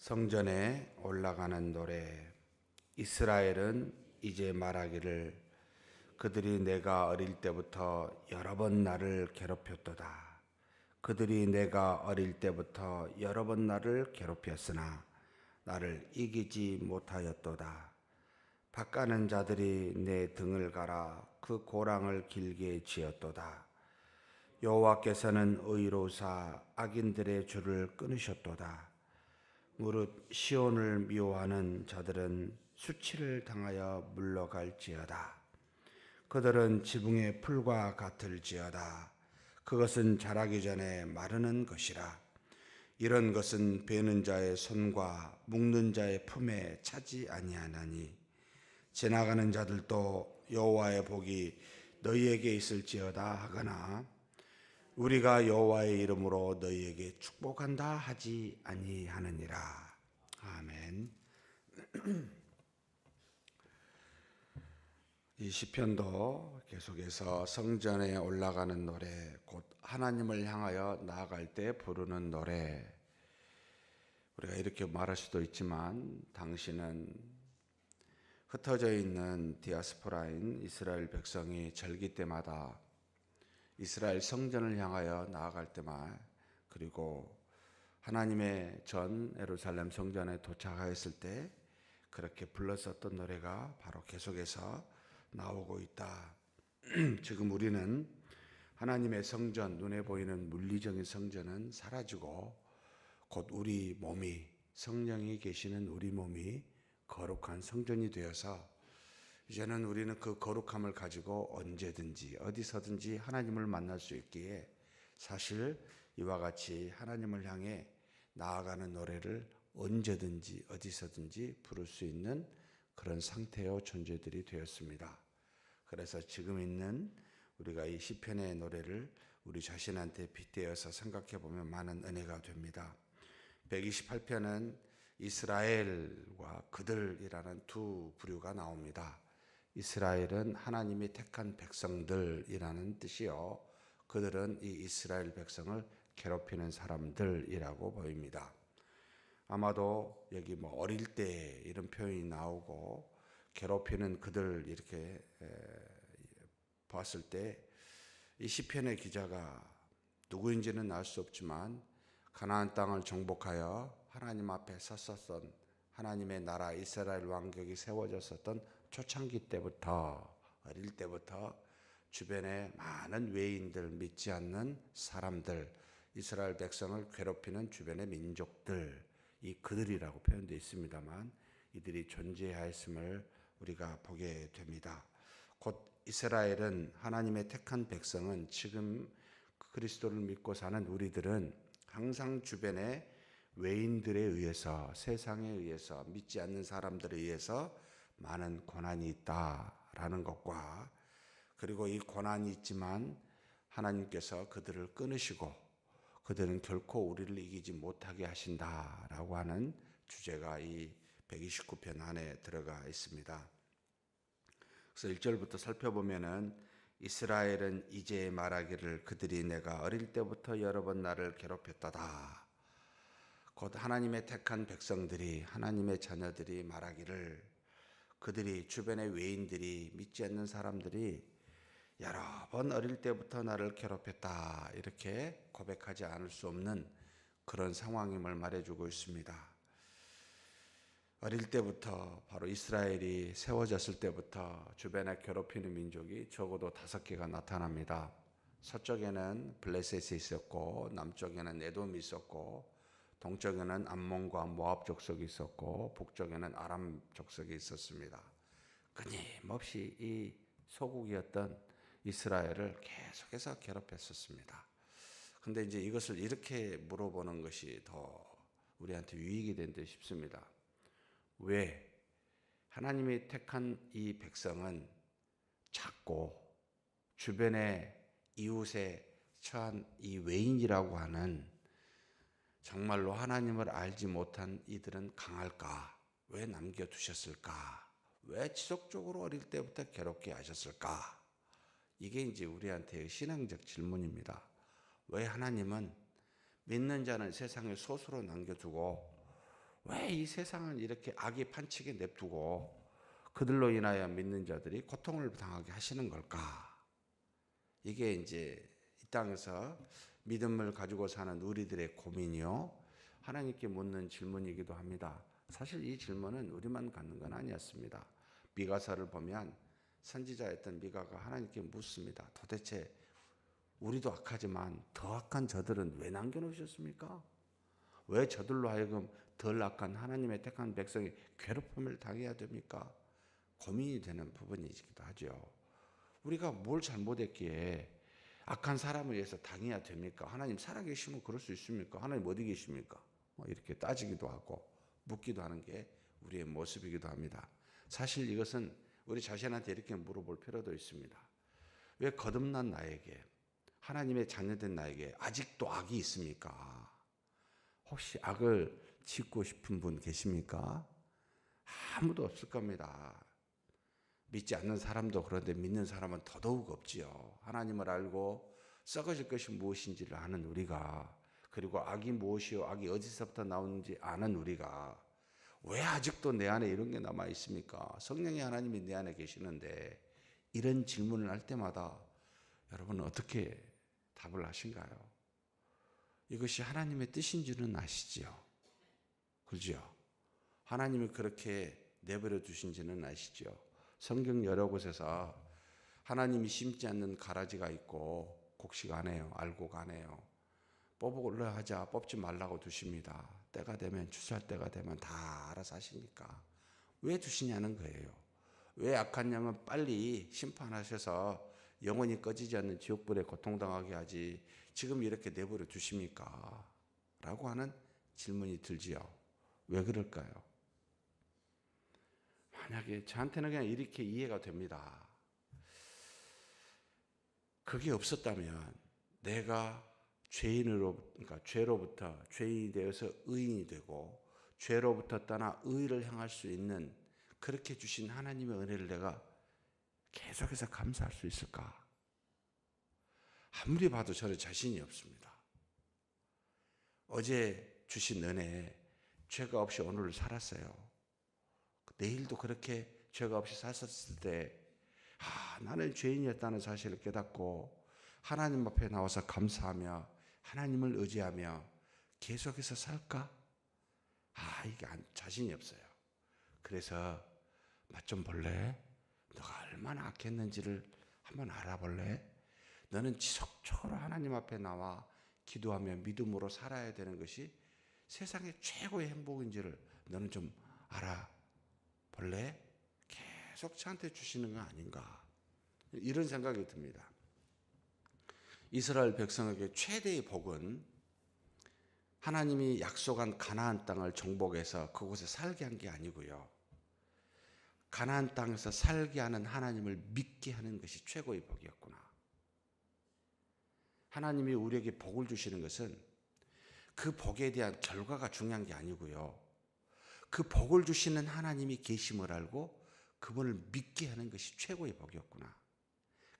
성전에 올라가는 노래. 이스라엘은 이제 말하기를 그들이 내가 어릴 때부터 여러 번 나를 괴롭혔도다. 그들이 내가 어릴 때부터 여러 번 나를 괴롭혔으나 나를 이기지 못하였도다. 밭가는 자들이 내 등을 갈아 그 고랑을 길게 지었도다. 여호와께서는 의로사 악인들의 줄을 끊으셨도다. 무릇 시온을 미워하는 자들은 수치를 당하여 물러갈지어다. 그들은 지붕의 풀과 같을지어다. 그것은 자라기 전에 마르는 것이라. 이런 것은 베는 자의 손과 묶는 자의 품에 차지 아니하나니 지나가는 자들도 여호와의 복이 너희에게 있을지어다 하거나 우리가 여호와의 이름으로 너희에게 축복한다 하지 아니하느니라. 아멘. 이 시편도 계속해서 성전에 올라가는 노래, 곧 하나님을 향하여 나아갈 때 부르는 노래. 우리가 이렇게 말할 수도 있지만 당시는 흩어져 있는 디아스포라인 이스라엘 백성이 절기 때마다 이스라엘 성전을 향하여 나아갈 때만, 그리고 하나님의 전 예루살렘 성전에 도착하였을 때 그렇게 불렀었던 노래가 바로 계속해서 나오고 있다. 지금 우리는 하나님의 성전, 눈에 보이는 물리적인 성전은 사라지고 곧 우리 몸이, 성령이 계시는 우리 몸이 거룩한 성전이 되어서 이제는 우리는 그 거룩함을 가지고 언제든지 어디서든지 하나님을 만날 수 있기에 사실 이와 같이 하나님을 향해 나아가는 노래를 언제든지 어디서든지 부를 수 있는 그런 상태의 존재들이 되었습니다. 그래서 지금 있는 우리가 이 시편의 노래를 우리 자신한테 빗대어서 생각해 보면 많은 은혜가 됩니다. 128편은 이스라엘과 그들이라는 두 부류가 나옵니다. 이스라엘은 하나님이 택한 백성들이라는 뜻이요, 그들은 이 이스라엘 백성을 괴롭히는 사람들이라고 보입니다. 아마도 여기 어릴 때 이런 표현이 나오고 괴롭히는 그들 이렇게 봤을 때 이 시편의 기자가 누구인지는 알 수 없지만 가나안 땅을 정복하여 하나님 앞에 섰었던 하나님의 나라 이스라엘 왕국이 세워졌었던 초창기 때부터, 어릴 때부터 주변에 많은 외인들, 믿지 않는 사람들, 이스라엘 백성을 괴롭히는 주변의 민족들, 이 그들이라고 표현되어 있습니다만 이들이 존재하였음을 우리가 보게 됩니다. 곧 이스라엘은, 하나님의 택한 백성은, 지금 그리스도를 믿고 사는 우리들은 항상 주변에 외인들에 의해서, 세상에 의해서, 믿지 않는 사람들에 의해서 많은 고난이 있다라는 것과, 그리고 이 고난이 있지만 하나님께서 그들을 끊으시고 그들은 결코 우리를 이기지 못하게 하신다라고 하는 주제가 이 129편 안에 들어가 있습니다. 그래서 1절부터 살펴보면은 이스라엘은 이제 말하기를 그들이 내가 어릴 때부터 여러 번 나를 괴롭혔다다. 곧 하나님의 택한 백성들이, 하나님의 자녀들이 말하기를 그들이, 주변의 외인들이, 믿지 않는 사람들이 여러 번 어릴 때부터 나를 괴롭혔다, 이렇게 고백하지 않을 수 없는 그런 상황임을 말해주고 있습니다. 어릴 때부터, 바로 이스라엘이 세워졌을 때부터 주변에 괴롭히는 민족이 적어도 5개가 나타납니다. 서쪽에는 블레셋이 있었고, 남쪽에는 에돔이 있었고, 동쪽에는 암몬과 모압 족속이 있었고, 북쪽에는 아람 족속이 있었습니다. 끊임없이 이 소국이었던 이스라엘을 계속해서 괴롭혔었습니다. 그런데 이제 이것을 이렇게 물어보는 것이 더 우리한테 유익이 된 듯 싶습니다. 왜 하나님이 택한 이 백성은 작고 주변의 이웃에 처한 이 외인이라고 하는, 정말로 하나님을 알지 못한 이들은 강할까? 왜 남겨두셨을까? 왜 지속적으로 어릴 때부터 괴롭게 하셨을까? 이게 이제 우리한테의 신앙적 질문입니다. 왜 하나님은 믿는 자는 세상에 소수로 남겨두고 왜 이 세상은 이렇게 악의 판치게 냅두고 그들로 인하여 믿는 자들이 고통을 당하게 하시는 걸까? 이게 이제 이 땅에서 믿음을 가지고 사는 우리들의 고민이요, 하나님께 묻는 질문이기도 합니다. 사실 이 질문은 우리만 갖는 건 아니었습니다. 미가서를 보면 선지자였던 미가가 하나님께 묻습니다. 도대체 우리도 악하지만 더 악한 저들은 왜 남겨놓으셨습니까? 왜 저들로 하여금 덜 악한 하나님의 택한 백성이 괴롭힘을 당해야 됩니까? 고민이 되는 부분이기도 하죠. 우리가 뭘 잘못했기에 악한 사람을 위해서 당해야 됩니까? 하나님 살아계시면 그럴 수 있습니까? 하나님 어디 계십니까? 이렇게 따지기도 하고 묻기도 하는 게 우리의 모습이기도 합니다. 사실 이것은 우리 자신한테 이렇게 물어볼 필요도 있습니다. 왜 거듭난 나에게, 하나님의 자녀된 나에게 아직도 악이 있습니까? 혹시 악을 짓고 싶은 분 계십니까? 아무도 없을 겁니다. 믿지 않는 사람도 그런데 믿는 사람은 더더욱 없지요. 하나님을 알고 썩어질 것이 무엇인지를 아는 우리가, 그리고 악이 무엇이요, 악이 어디서부터 나오는지 아는 우리가 왜 아직도 내 안에 이런 게 남아 있습니까? 성령의 하나님이 내 안에 계시는데 이런 질문을 할 때마다 여러분은 어떻게 답을 하신가요? 이것이 하나님의 뜻인지는 아시지요? 그렇죠? 하나님이 그렇게 내버려 두신지는 아시죠? 성경 여러 곳에서 하나님이 심지 않는 가라지가 있고 곡식 안 해요. 알곡 안 해요. 뽑으려 하자 뽑지 말라고 두십니다. 때가 되면, 추수할 때가 되면 다 알아서 하시니까. 왜 두시냐는 거예요. 왜 악한 영은 빨리 심판하셔서 영원히 꺼지지 않는 지옥불에 고통당하게 하지 지금 이렇게 내버려 두십니까? 라고 하는 질문이 들지요. 왜 그럴까요? 만약에 저한테는 그냥 이렇게 이해가 됩니다. 그게 없었다면 내가 그러니까 죄로부터 죄인이 되어서 의인이 되고 죄로부터 떠나 의를 향할 수 있는 그렇게 주신 하나님의 은혜를 내가 계속해서 감사할 수 있을까? 아무리 봐도 저는 자신이 없습니다. 어제 주신 은혜, 죄가 없이 오늘을 살았어요. 내일도 그렇게 죄가 없이 살았을 때 나는 죄인이었다는 사실을 깨닫고 하나님 앞에 나와서 감사하며 하나님을 의지하며 계속해서 살까? 이게 자신이 없어요. 그래서 맛 좀 볼래? 너가 얼마나 악했는지를 한번 알아볼래? 너는 지속적으로 하나님 앞에 나와 기도하며 믿음으로 살아야 되는 것이 세상의 최고의 행복인지를 너는 좀 알아볼래? 계속 저한테 주시는 거 아닌가? 이런 생각이 듭니다. 이스라엘 백성에게 최대의 복은 하나님이 약속한 가나안 땅을 정복해서 그곳에 살게 한 게 아니고요. 가나안 땅에서 살게 하는 하나님을 믿게 하는 것이 최고의 복이었구나. 하나님이 우리에게 복을 주시는 것은 그 복에 대한 결과가 중요한 게 아니고요. 그 복을 주시는 하나님이 계심을 알고 그분을 믿게 하는 것이 최고의 복이었구나.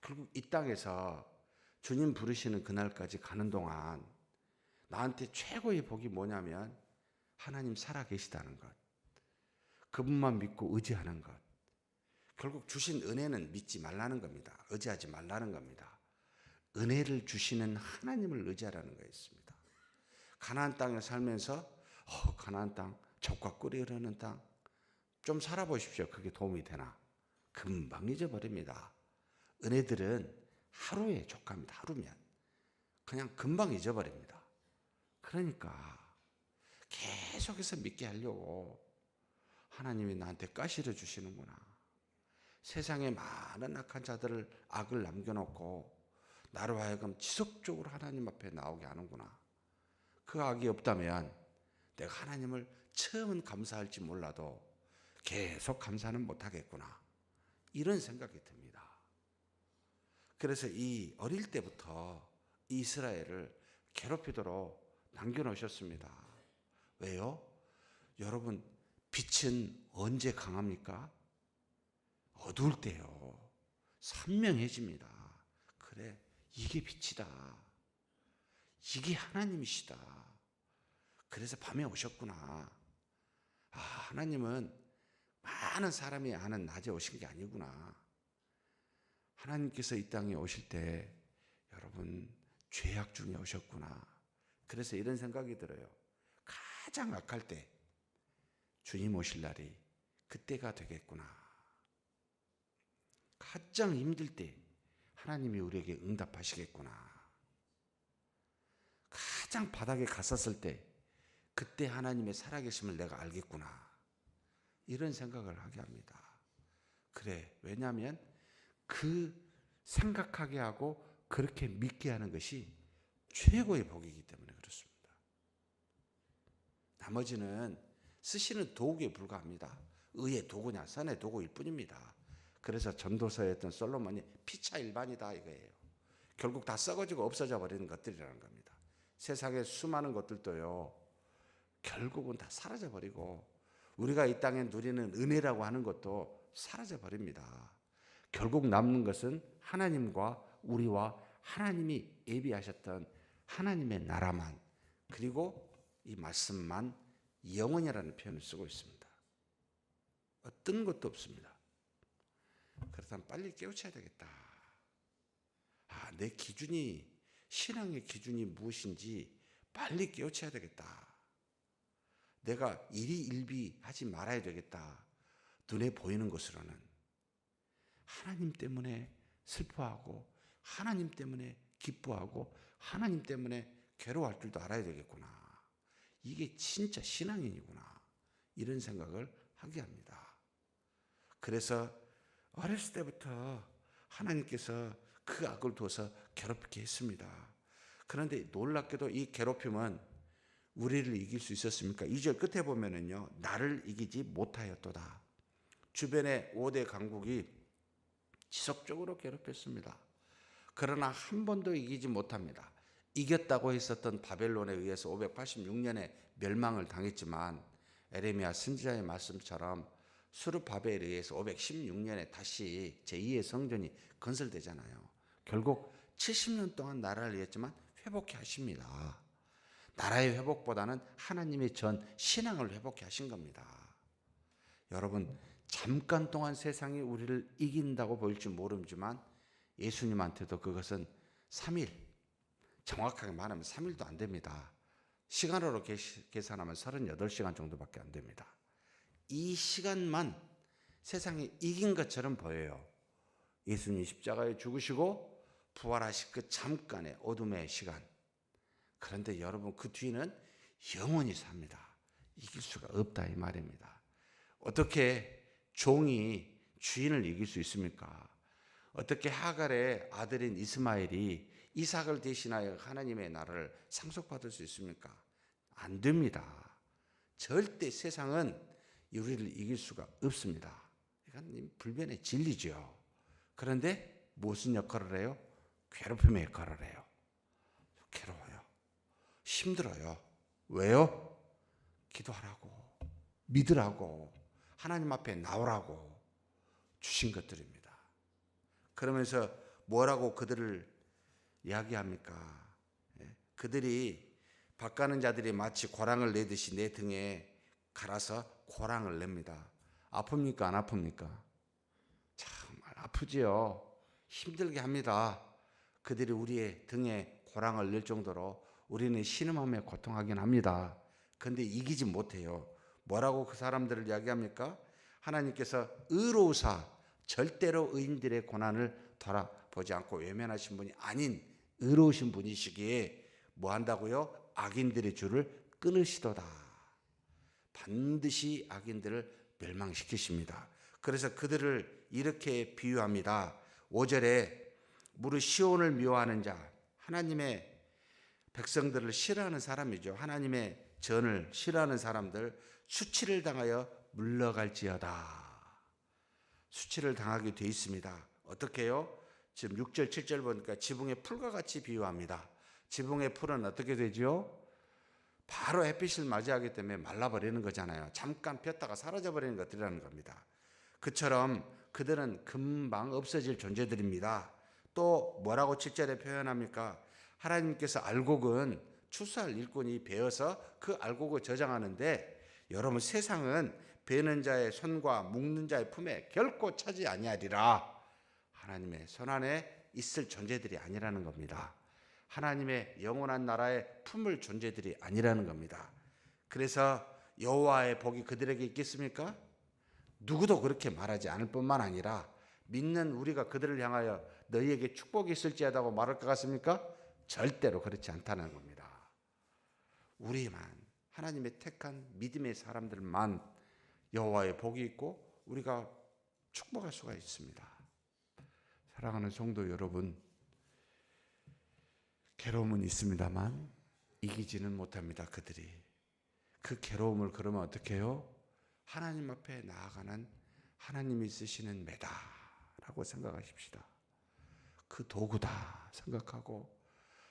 결국 이 땅에서 주님 부르시는 그날까지 가는 동안 나한테 최고의 복이 뭐냐면 하나님 살아계시다는 것, 그분만 믿고 의지하는 것. 결국 주신 은혜는 믿지 말라는 겁니다. 의지하지 말라는 겁니다. 은혜를 주시는 하나님을 의지하라는 거였습니다. 가나안 땅에 살면서 가나안 땅, 젖과 꿀이 흐르는 땅 좀 살아보십시오. 그게 도움이 되나? 금방 잊어버립니다. 은혜들은 하루에 족합니다. 하루면 그냥 금방 잊어버립니다. 그러니까 계속해서 믿게 하려고 하나님이 나한테 까시려 주시는구나. 세상에 많은 악한 자들을 악을 남겨놓고 나로 하여금 지속적으로 하나님 앞에 나오게 하는구나. 그 악이 없다면 내가 하나님을 처음은 감사할지 몰라도 계속 감사는 못하겠구나. 이런 생각이 듭니다. 그래서 이 어릴 때부터 이스라엘을 괴롭히도록 남겨놓으셨습니다. 왜요? 여러분, 빛은 언제 강합니까? 어두울 때요. 선명해집니다. 그래, 이게 빛이다. 이게 하나님이시다. 그래서 밤에 오셨구나. 하나님은 많은 사람이 아는 낮에 오신 게 아니구나. 하나님께서 이 땅에 오실 때 여러분 죄악 중에 오셨구나. 그래서 이런 생각이 들어요. 가장 악할 때 주님 오실 날이 그때가 되겠구나. 가장 힘들 때 하나님이 우리에게 응답하시겠구나. 가장 바닥에 갔었을 때 그때 하나님의 살아계심을 내가 알겠구나. 이런 생각을 하게 합니다. 그래, 왜냐하면 그 생각하게 하고 그렇게 믿게 하는 것이 최고의 복이기 때문에 그렇습니다. 나머지는 쓰시는 도구에 불과합니다. 의의 도구냐 선의 도구일 뿐입니다. 그래서 전도서에 했던 솔로몬이 피차 일반이다 이거예요. 결국 다 썩어지고 없어져 버리는 것들이라는 겁니다. 세상에 수많은 것들도요 결국은 다 사라져 버리고 우리가 이 땅에 누리는 은혜라고 하는 것도 사라져 버립니다. 결국 남는 것은 하나님과 우리와 하나님이 예비하셨던 하나님의 나라만, 그리고 이 말씀만 영원이라는 표현을 쓰고 있습니다. 어떤 것도 없습니다. 그렇다면 빨리 깨우쳐야 되겠다. 내 기준이, 신앙의 기준이 무엇인지 빨리 깨우쳐야 되겠다. 내가 일희일비하지 말아야 되겠다. 눈에 보이는 것으로는 하나님 때문에 슬퍼하고 하나님 때문에 기뻐하고 하나님 때문에 괴로워할 줄도 알아야 되겠구나. 이게 진짜 신앙인이구나. 이런 생각을 하게 합니다. 그래서 어렸을 때부터 하나님께서 그 악을 두어서 괴롭게 했습니다. 그런데 놀랍게도 이 괴롭힘은 우리를 이길 수 있었습니까? 2절 끝에 보면은요, 나를 이기지 못하였도다. 주변의 5대 강국이 지속적으로 괴롭혔습니다. 그러나 한 번도 이기지 못합니다. 이겼다고 했었던 바벨론에 의해서 586년에 멸망을 당했지만 에레미야 선지자의 말씀처럼 수르바벨에 의해서 516년에 다시 제2의 성전이 건설되잖아요. 결국 70년 동안 나라를 이었지만 회복해 하십니다. 나라의 회복보다는 하나님의 전 신앙을 회복해 하신 겁니다. 여러분, 잠깐 동안 세상이 우리를 이긴다고 보일지 모르지만 예수님한테도 그것은 3일, 정확하게 말하면 3일도 안 됩니다. 시간으로 계산하면 38시간 정도밖에 안 됩니다. 이 시간만 세상이 이긴 것처럼 보여요. 예수님 십자가에 죽으시고 부활하실 그 잠깐의 어둠의 시간. 그런데 여러분, 그 뒤는 영원히 삽니다. 이길 수가 없다 이 말입니다. 어떻게 종이 주인을 이길 수 있습니까? 어떻게 하갈의 아들인 이스마엘이 이삭을 대신하여 하나님의 나라를 상속받을 수 있습니까? 안 됩니다. 절대 세상은 우리를 이길 수가 없습니다. 이건 불변의 진리죠. 그런데 무슨 역할을 해요? 괴롭힘의 역할을 해요. 괴로워요. 힘들어요. 왜요? 기도하라고, 믿으라고, 하나님 앞에 나오라고 주신 것들입니다. 그러면서 뭐라고 그들을 이야기합니까? 그들이 밭가는 자들이 마치 고랑을 내듯이 내 등에 갈아서 고랑을 냅니다. 아픕니까? 안 아픕니까? 정말 아프지요. 힘들게 합니다. 그들이 우리의 등에 고랑을 낼 정도로 우리는 신음하며 고통하긴 합니다. 그런데 이기지 못해요. 뭐라고 그 사람들을 이야기합니까? 하나님께서 의로우사 절대로 의인들의 고난을 돌아보지 않고 외면하신 분이 아닌 의로우신 분이시기에 뭐 한다고요? 악인들의 줄을 끊으시도다. 반드시 악인들을 멸망시키십니다. 그래서 그들을 이렇게 비유합니다. 5절에 무릇 시온을 미워하는 자, 하나님의 백성들을 싫어하는 사람이죠. 하나님의 전을 싫어하는 사람들, 수치를 당하여 물러갈지어다. 수치를 당하게 돼 있습니다. 어떻게 해요? 지금 6절 7절 보니까 지붕의 풀과 같이 비유합니다. 지붕의 풀은 어떻게 되죠? 바로 햇빛을 맞이하기 때문에 말라버리는 거잖아요. 잠깐 폈다가 사라져버리는 것들이라는 겁니다. 그처럼 그들은 금방 없어질 존재들입니다. 또 뭐라고 7절에 표현합니까? 하나님께서 알곡은 추수할 일꾼이 베어서 그 알곡을 저장하는데, 여러분 세상은 베는 자의 손과 묶는 자의 품에 결코 차지 아니하리라. 하나님의 손안에 있을 존재들이 아니라는 겁니다. 하나님의 영원한 나라에 품을 존재들이 아니라는 겁니다. 그래서 여호와의 복이 그들에게 있겠습니까? 누구도 그렇게 말하지 않을 뿐만 아니라 믿는 우리가 그들을 향하여 너희에게 축복이 있을지어다고 말할 것 같습니까? 절대로 그렇지 않다는 겁니다. 우리만, 하나님의 택한 믿음의 사람들만 여호와의 복이 있고 우리가 축복할 수가 있습니다. 사랑하는 성도 여러분, 괴로움은 있습니다만 이기지는 못합니다. 그들이. 그 괴로움을 그러면 어떻게 해요? 하나님 앞에 나아가는 하나님이 쓰시는 매다라고 생각하십시다. 그 도구다 생각하고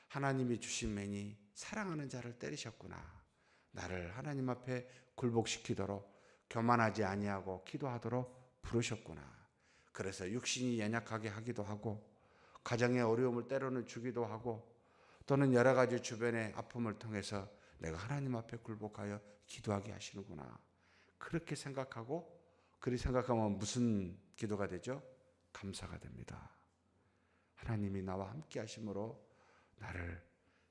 하나님이 주신 매니 사랑하는 자를 때리셨구나. 나를 하나님 앞에 굴복시키도록 교만하지 아니하고 기도하도록 부르셨구나. 그래서 육신이 연약하게 하기도 하고 가정의 어려움을 때로는 주기도 하고 또는 여러 가지 주변의 아픔을 통해서 내가 하나님 앞에 굴복하여 기도하게 하시는구나. 그렇게 생각하고 그리 생각하면 무슨 기도가 되죠? 감사가 됩니다. 하나님이 나와 함께 하심으로 나를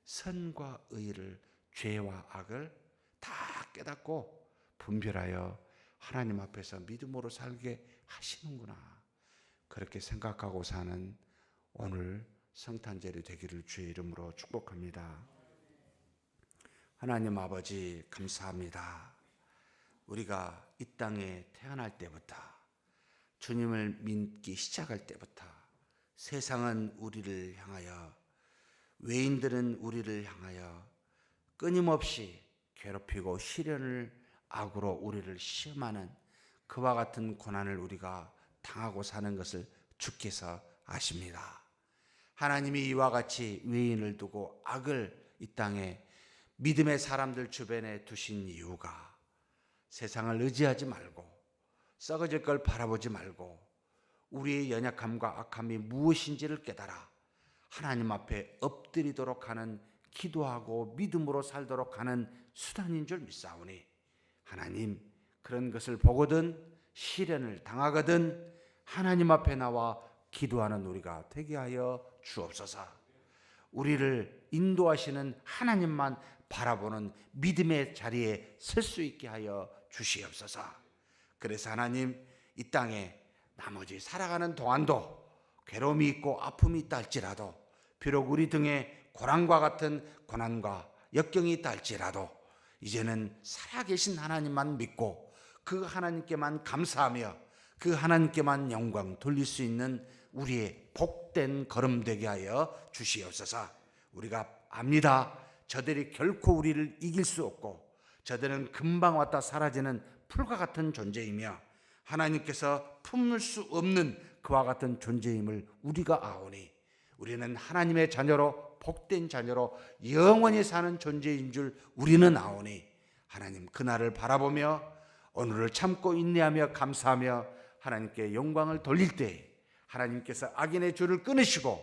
선과 의를 죄와 악을 다 깨닫고 분별하여 하나님 앞에서 믿음으로 살게 하시는구나. 그렇게 생각하고 사는 오늘 성탄절이 되기를 주의 이름으로 축복합니다. 하나님 아버지 감사합니다. 우리가 이 땅에 태어날 때부터 주님을 믿기 시작할 때부터 세상은 우리를 향하여 외인들은 우리를 향하여 끊임없이 괴롭히고 시련을 악으로 우리를 시험하는 그와 같은 고난을 우리가 당하고 사는 것을 주께서 아십니다. 하나님이 이와 같이 외인을 두고 악을 이 땅에 믿음의 사람들 주변에 두신 이유가 세상을 의지하지 말고 썩어질 걸 바라보지 말고 우리의 연약함과 악함이 무엇인지를 깨달아 하나님 앞에 엎드리도록 하는 기도하고 믿음으로 살도록 하는 수단인 줄 믿사오니 하나님 그런 것을 보거든 시련을 당하거든 하나님 앞에 나와 기도하는 우리가 되게 하여 주옵소서. 우리를 인도하시는 하나님만 바라보는 믿음의 자리에 설 수 있게 하여 주시옵소서. 그래서 하나님 이 땅에 나머지 살아가는 동안도 괴로움이 있고 아픔이 있다 할지라도 비록 우리 등에 고난과 같은 고난과 역경이 있다 할지라도 이제는 살아계신 하나님만 믿고 그 하나님께만 감사하며 그 하나님께만 영광 돌릴 수 있는 우리의 복된 걸음 되게 하여 주시옵소서. 우리가 압니다. 저들이 결코 우리를 이길 수 없고 저들은 금방 왔다 사라지는 풀과 같은 존재이며 하나님께서 품을 수 없는 그와 같은 존재임을 우리가 아오니 우리는 하나님의 자녀로 복된 자녀로 영원히 사는 존재인 줄 우리는 아오니 하나님 그날을 바라보며 오늘을 참고 인내하며 감사하며 하나님께 영광을 돌릴 때 하나님께서 악인의 줄을 끊으시고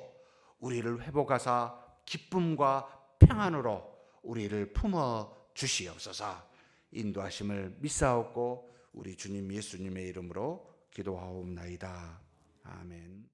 우리를 회복하사 기쁨과 평안으로 우리를 품어 주시옵소서. 인도하심을 믿사옵고 우리 주님 예수님의 이름으로 기도하옵나이다. 아멘.